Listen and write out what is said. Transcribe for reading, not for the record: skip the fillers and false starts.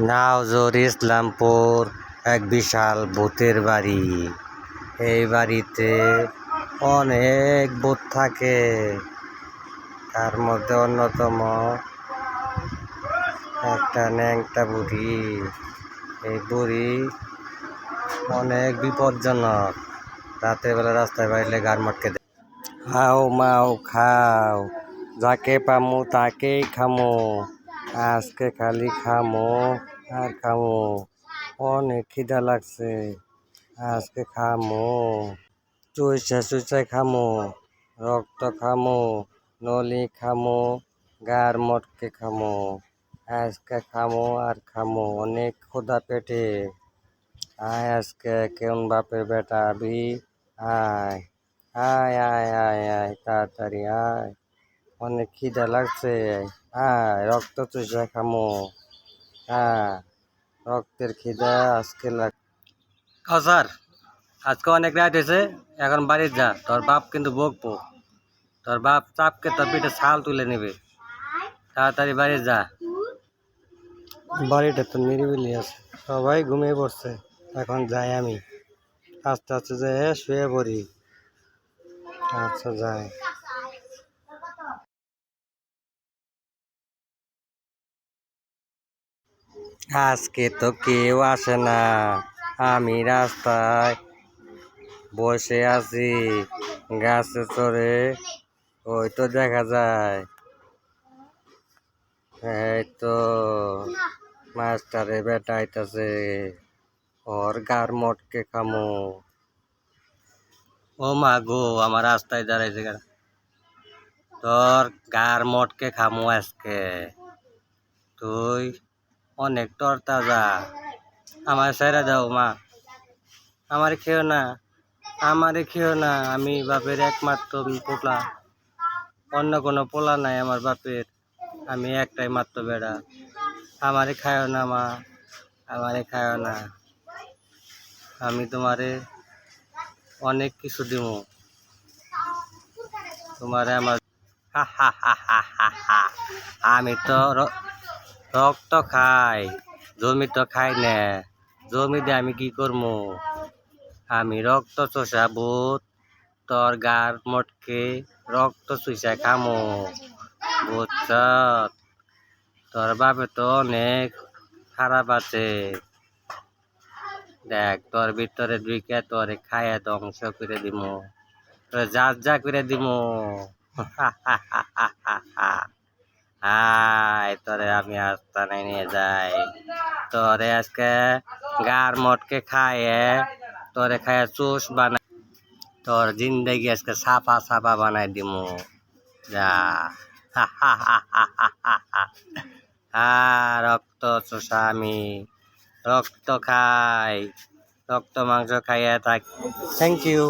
নাওজোর ইসলামপুর এক বিশাল ভূতের বাড়ি। এই বাড়িতে অনেক ভূত থাকে, তার মধ্যে অন্যতম একটা ন্যাংটা বুড়ি। এই বুড়ি অনেক বিপজ্জনক, রাতের বেলা রাস্তায় বাইরে গাড় মটকে দেয়। হাও মাও খাও, যাকে পামু তাকেই খামো, আজকে খালি খামো আর খামো, অনেক খিদা লাগছে, আজকে খামো, চুইসা চুইসা খামো, রক্ত খামো, নলি খামো, গার মটকে খামো, আজকে খামো আর খামো, অনেক ক্ষুধা পেটে। আয় আজকে কেমন বাপের বেটা আবি, আয় আয় আয় আয় আয় তাড়াতাড়ি আয়, অনেক খিদা লাগছে, আয় রক্ত চুষা খামো, হ্যাঁ রক্তের খিদা আজকে লাগ। স্যার আজকে অনেক রাত হয়েছে, এখন বাড়ি যা, তোর বাপ কিন্তু বকবো, তোর বাপ চাপকে তোর পিঠে ছাল তুলে নেবে, তাড়াতাড়ি বাড়ি যা। বাড়িটা তো নিরিবিলি আছে, সবাই ঘুমিয়ে পড়ছে, এখন যাই আমি, আস্তে আস্তে যাই শুয়ে পড়ি। আচ্ছা যাই। আজকে তো কেউ আসে না, আমি রাস্তায় বসে আছি, গাছে চড়ে, ওই তো দেখা যায়, এই তো মাস্টারে বেটা আইতাছে, ওর গার মটকে খামো। ও মা গো, আমার রাস্তায় দাঁড়াইছে, তোর গার মটকে খামো আজকে, তুই অনেক তোর তাজা, আমার ছেড়ে দাও মা, আমার খেও না, আমারে খেও না, আমি বাপের একমাত্র পোলা, অন্য কোনো পোলা নাই আমার বাপের, আমি একটাই মাত্র বেড়া, আমারে খায়ও না মা, আমারে খায়ও না, আমি তোমারে অনেক কিছু দিব, তোমারে আমার হা হা হা হা হা হা। আমি তো রক্ত খাই, জমি তো খাই না, জমি দিয়ে আমি কি করবো, আমি রক্ত চোষা ভূত, তোর গার মটকে রক্ত চুষা খামো, বুঝছ, তোর বাপে তো অনেক খারাপ আছে, দেখ তোর ভিতরে ঢুকে তোরে খায়া ধ্বংস করে দিমু, তোরে যা যা করে দিমু, হায় তোরে আমি আস্তানায় নিয়ে যাই, তোরে আজকে গার মটকে খায়ে, তোরে খায়া চুষ বানাই, তোর জিন্দেগি আজকে সাফা সাফা বানাই দিমু, যা। রক্ত চোষা আমি, রক্ত খাই, রক্ত মাংস খাইয়া থাকি। Thank you.